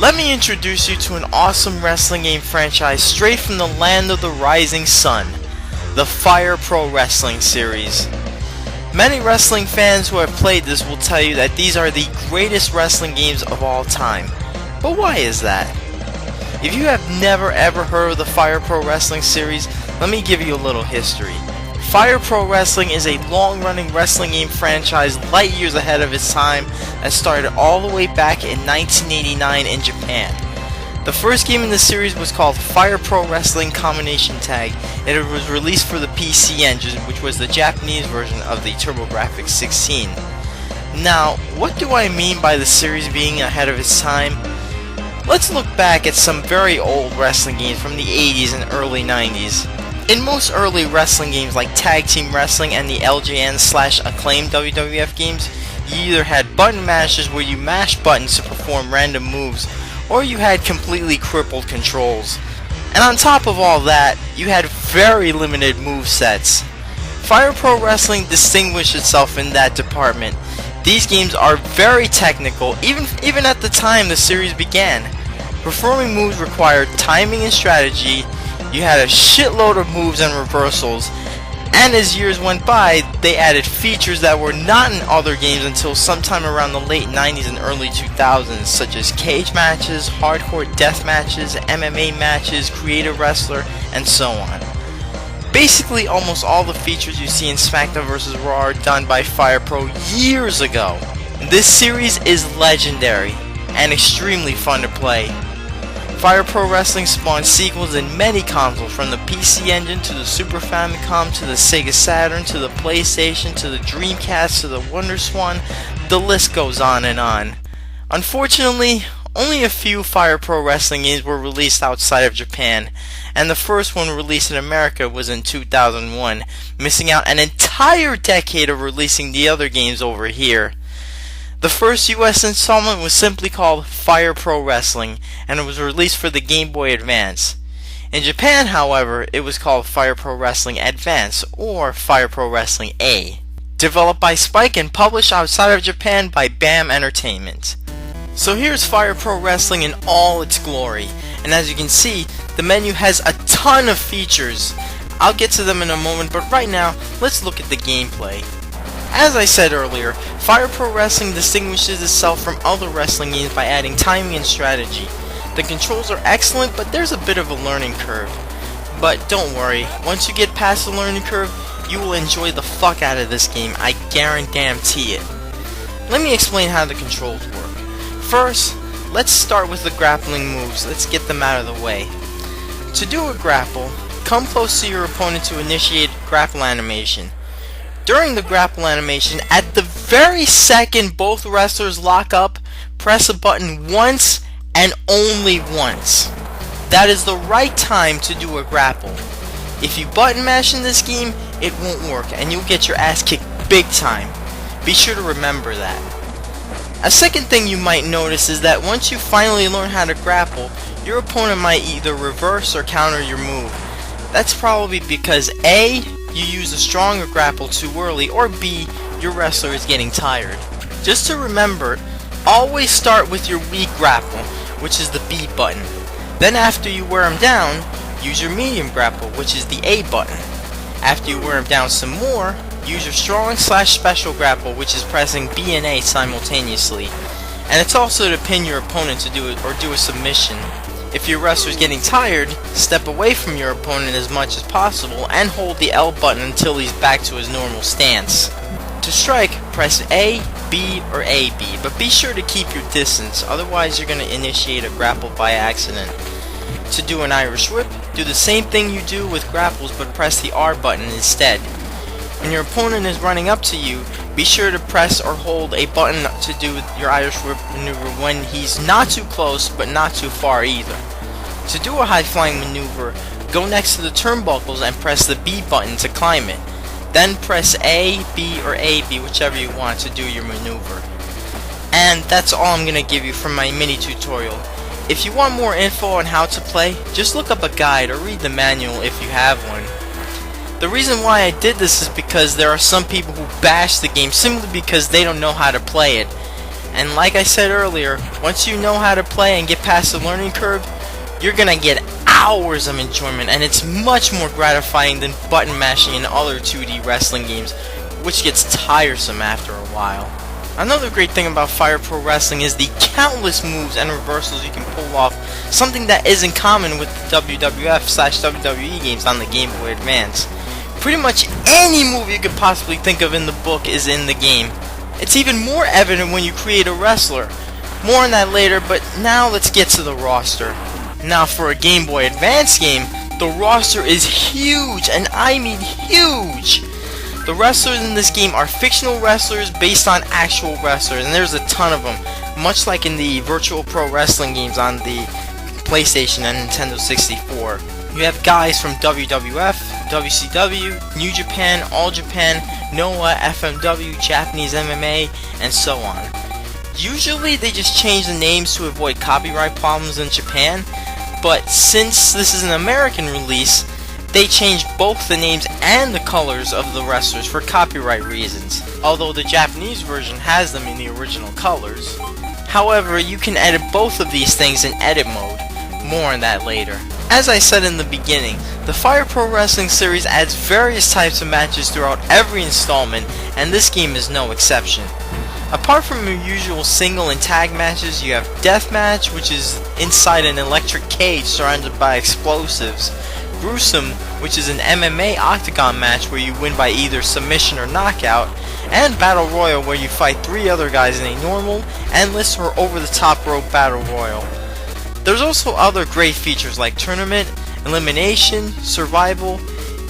Let me introduce you to an awesome wrestling game franchise straight from the land of the rising sun, the Fire Pro Wrestling series. Many wrestling fans who have played this will tell you that these are the greatest wrestling games of all time. But why is that? If you have never ever heard of the Fire Pro Wrestling series, let me give you a little history. Fire Pro Wrestling is a long-running wrestling game franchise light years ahead of its time that started all the way back in 1989 in Japan. The first game in the series was called Fire Pro Wrestling Combination Tag, and it was released for the PC Engine, which was the Japanese version of the TurboGrafx 16. Now, what do I mean by the series being ahead of its time? Let's look back at some very old wrestling games from the 80s and early 90s. In most early wrestling games like Tag Team Wrestling and the LJN/Acclaim WWF games, you either had button mashers where you mashed buttons to perform random moves, or you had completely crippled controls. And on top of all that, you had very limited move sets. Fire Pro Wrestling distinguished itself in that department. These games are very technical, even at the time the series began. Performing moves required timing and strategy. You had a shitload of moves and reversals, and as years went by, they added features that were not in other games until sometime around the late 90s and early 2000s, such as cage matches, hardcore death matches, MMA matches, creative wrestler, and so on. Basically, almost all the features you see in SmackDown vs. Raw are done by Fire Pro years ago. This series is legendary and extremely fun to play. Fire Pro Wrestling spawned sequels in many consoles, from the PC Engine to the Super Famicom to the Sega Saturn to the PlayStation to the Dreamcast to the WonderSwan. The list goes on and on. Unfortunately, only a few Fire Pro Wrestling games were released outside of Japan, and the first one released in America was in 2001, missing out an entire decade of releasing the other games over here. The first US installment was simply called Fire Pro Wrestling, and it was released for the Game Boy Advance. In Japan, however, it was called Fire Pro Wrestling Advance, or Fire Pro Wrestling A. Developed by Spike and published outside of Japan by BAM Entertainment. So here's Fire Pro Wrestling in all its glory, and as you can see, the menu has a ton of features. I'll get to them in a moment, but right now, let's look at the gameplay. As I said earlier, Fire Pro Wrestling distinguishes itself from other wrestling games by adding timing and strategy. The controls are excellent, but there's a bit of a learning curve. But don't worry, once you get past the learning curve, you will enjoy the fuck out of this game, I guarantee it. Let me explain how the controls work. First, let's start with the grappling moves. Let's get them out of the way. To do a grapple, come close to your opponent to initiate grapple animation. During the grapple animation, at the very second both wrestlers lock up, press a button once and only once. That is the right time to do a grapple. If you button mash in this game, it won't work and you'll get your ass kicked big time. Be sure to remember that. A second thing you might notice is that once you finally learn how to grapple, your opponent might either reverse or counter your move. That's probably because A, you use a stronger grapple too early, or B, your wrestler is getting tired. Just to remember, always start with your weak grapple, which is the B button. Then after you wear him down, use your medium grapple, which is the A button. After you wear him down some more, use your strong/special grapple, which is pressing B and A simultaneously. And it's also to pin your opponent to do it or do a submission. If your wrestler is getting tired, step away from your opponent as much as possible and hold the L button until he's back to his normal stance. To strike, press A, B, or AB, but be sure to keep your distance, otherwise you're going to initiate a grapple by accident. To do an Irish whip, do the same thing you do with grapples but press the R button instead. When your opponent is running up to you, be sure to press or hold a button to do your Irish whip maneuver when he's not too close but not too far either. To do a high flying maneuver, go next to the turnbuckles and press the B button to climb it. Then press A, B, or AB, whichever you want to do your maneuver. And that's all I'm going to give you from my mini tutorial. If you want more info on how to play, just look up a guide or read the manual if you have one. The reason why I did this is because there are some people who bash the game simply because they don't know how to play it. And like I said earlier, once you know how to play and get past the learning curve, you're gonna get hours of enjoyment, and it's much more gratifying than button mashing in other 2D wrestling games, which gets tiresome after a while. Another great thing about Fire Pro Wrestling is the countless moves and reversals you can pull off, something that isn't common with the WWF/WWE games on the Game Boy Advance. Pretty much any move you could possibly think of in the book is in the game. It's even more evident when you create a wrestler. More on that later, but now let's get to the roster. Now for a Game Boy Advance game, the roster is huge, and I mean huge! The wrestlers in this game are fictional wrestlers based on actual wrestlers, and there's a ton of them, much like in the Virtual Pro Wrestling games on the PlayStation and Nintendo 64. You have guys from WWF, WCW, New Japan, All Japan, Noah, FMW, Japanese MMA, and so on. Usually they just change the names to avoid copyright problems in Japan, but since this is an American release, they changed both the names and the colors of the wrestlers for copyright reasons, although the Japanese version has them in the original colors. However, you can edit both of these things in edit mode. More on that later. As I said in the beginning, the Fire Pro Wrestling series adds various types of matches throughout every installment, and this game is no exception. Apart from your usual single and tag matches, you have Deathmatch, which is inside an electric cage surrounded by explosives, Gruesome, which is an MMA octagon match where you win by either submission or knockout, and Battle Royal, where you fight 3 other guys in a normal, endless, or over-the-top rope Battle Royal. There's also other great features like Tournament, Elimination, Survival,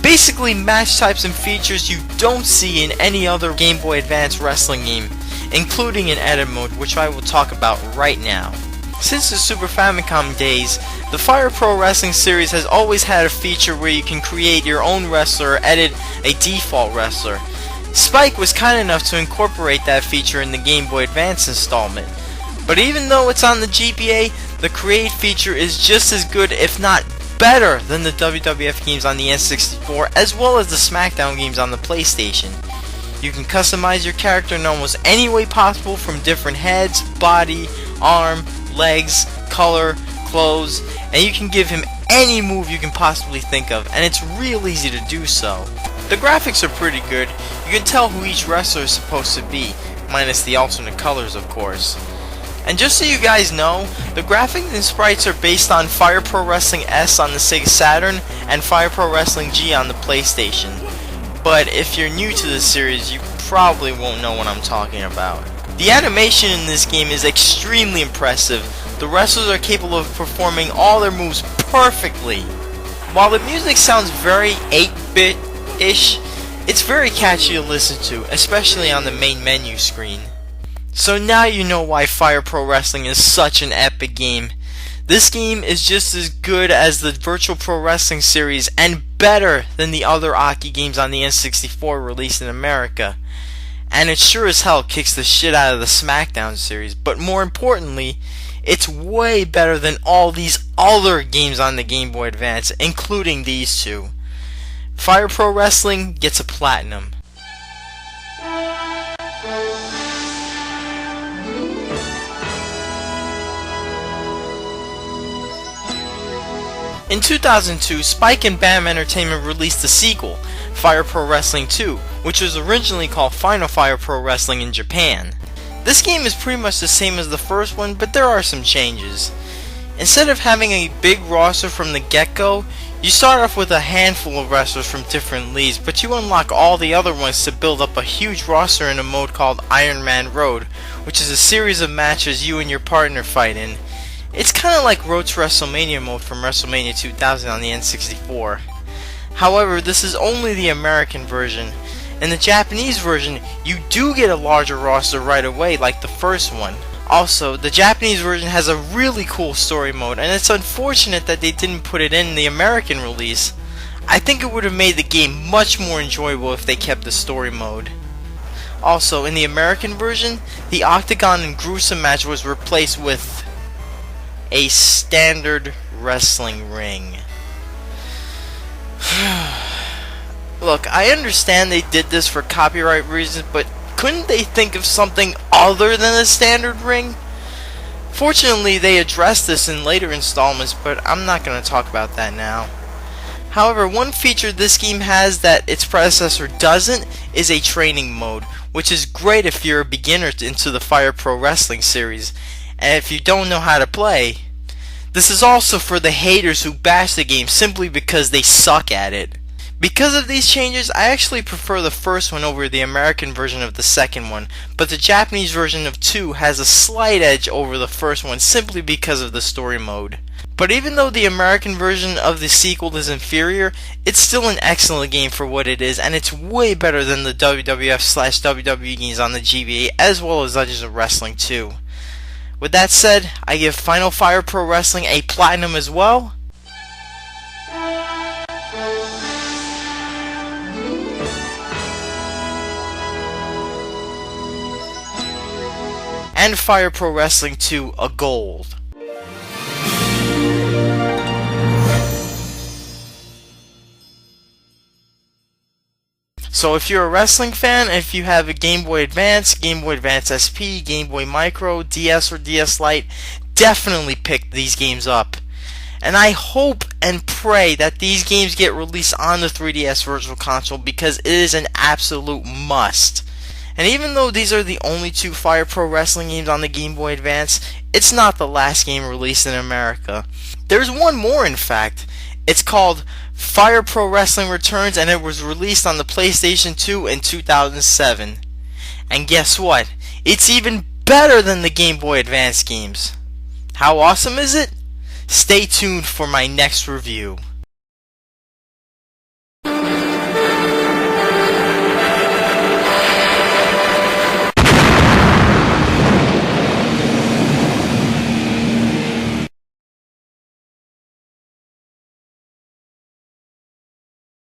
basically match types and features you don't see in any other Game Boy Advance wrestling game, including in edit mode, which I will talk about right now. Since the Super Famicom days, the Fire Pro Wrestling series has always had a feature where you can create your own wrestler or edit a default wrestler. Spike was kind enough to incorporate that feature in the Game Boy Advance installment. But even though it's on the GBA, the Create feature is just as good, if not better, than the WWF games on the N64, as well as the SmackDown games on the PlayStation. You can customize your character in almost any way possible, from different heads, body, arm, legs, color, clothes, and you can give him any move you can possibly think of, and it's real easy to do so. The graphics are pretty good. You can tell who each wrestler is supposed to be, minus the alternate colors of course. And just so you guys know, the graphics and sprites are based on Fire Pro Wrestling S on the Sega Saturn and Fire Pro Wrestling G on the PlayStation. But if you're new to this series, you probably won't know what I'm talking about. The animation in this game is extremely impressive. The wrestlers are capable of performing all their moves perfectly. While the music sounds very 8-bit-ish, it's very catchy to listen to, especially on the main menu screen. So now you know why Fire Pro Wrestling is such an epic game. This game is just as good as the Virtual Pro Wrestling series and better than the other Aki games on the N64 released in America. And it sure as hell kicks the shit out of the SmackDown series, but more importantly, it's way better than all these other games on the Game Boy Advance, including these two. Fire Pro Wrestling gets a platinum. In 2002, Spike and BAM Entertainment released a sequel, Fire Pro Wrestling 2, which was originally called Final Fire Pro Wrestling in Japan. This game is pretty much the same as the first one, but there are some changes. Instead of having a big roster from the get-go, you start off with a handful of wrestlers from different leagues, but you unlock all the other ones to build up a huge roster in a mode called Iron Man Road, which is a series of matches you and your partner fight in. It's kinda like Road to WrestleMania mode from WrestleMania 2000 on the N64. However, this is only the American version. In the Japanese version, you do get a larger roster right away like the first one. Also, the Japanese version has a really cool story mode, and it's unfortunate that they didn't put it in the American release. I think it would have made the game much more enjoyable if they kept the story mode. Also, in the American version, the Octagon and Gruesome match was replaced with a standard wrestling ring. Look, I understand they did this for copyright reasons, but couldn't they think of something other than a standard ring? Fortunately, they addressed this in later installments, but I'm not going to talk about that now. However, one feature this game has that its predecessor doesn't is a training mode, which is great if you're a beginner into the Fire Pro Wrestling series, and if you don't know how to play. This is also for the haters who bash the game simply because they suck at it. Because of these changes, I actually prefer the first one over the American version of the second one, but the Japanese version of 2 has a slight edge over the first one simply because of the story mode. But even though the American version of the sequel is inferior, it's still an excellent game for what it is, and it's way better than the WWF/WWE games on the GBA, as well as Legends of Wrestling 2. With that said, I give Final Fire Pro Wrestling a platinum as well. And Fire Pro Wrestling 2 a gold. So if you're a wrestling fan, if you have a Game Boy Advance, Game Boy Advance SP, Game Boy Micro, DS or DS Lite, definitely pick these games up. And I hope and pray that these games get released on the 3DS Virtual Console because it is an absolute must. And even though these are the only 2 Fire Pro Wrestling games on the Game Boy Advance, it's not the last game released in America. There's one more, in fact. It's called Fire Pro Wrestling Returns, and it was released on the PlayStation 2 in 2007. And guess what? It's even better than the Game Boy Advance games. How awesome is it? Stay tuned for my next review.